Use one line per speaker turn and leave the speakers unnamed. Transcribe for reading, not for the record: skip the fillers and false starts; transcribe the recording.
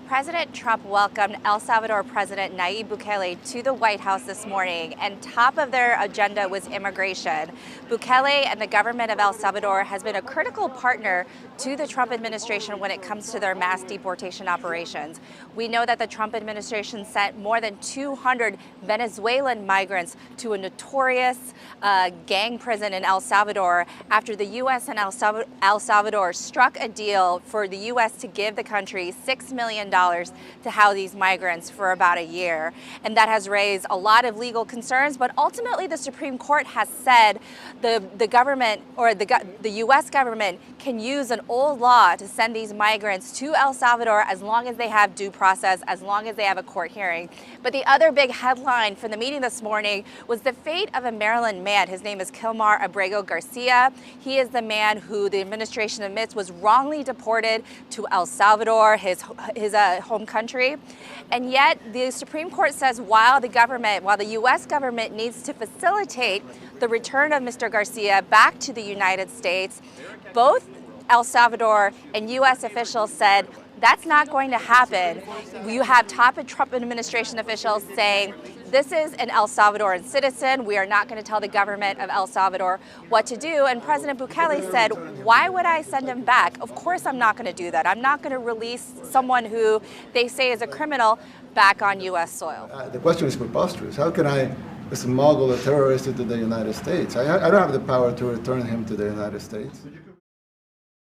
President Trump welcomed El Salvador President Nayib Bukele to the White House this morning, and top of their agenda was immigration. Bukele and the government of El Salvador has been a critical partner to the Trump administration when it comes to their mass deportation operations. We know that the Trump administration sent more than 200 Venezuelan migrants to a notorious gang prison in El Salvador after the U.S. and El Salvador struck a deal for the U.S. to give the country $6 million to house these migrants for about a year. And that has raised a lot of legal concerns, but ultimately the Supreme Court has said the government, or the U.S. government, can use an old law to send these migrants to El Salvador as long as they have due process, as long as they have a court hearing. But the other big headline from the meeting this morning was the fate of a Maryland man. His name is Kilmar Abrego Garcia. He is the man who the administration admits was wrongly deported to El Salvador, his home country. And yet the Supreme Court says while the U.S. government needs to facilitate the return of Mr. Garcia back to the United States, both El Salvador and U.S. officials said that's not going to happen. You have top Trump administration officials saying this is an El Salvadoran citizen. We are not going to tell the government of El Salvador what to do. And President Bukele said, why would I send him back? Of course I'm not going to do that. I'm not going to release someone who they say is a criminal back on U.S. soil.
The question is preposterous. How can I smuggle a terrorist into the United States? I don't have the power to return him to the United States.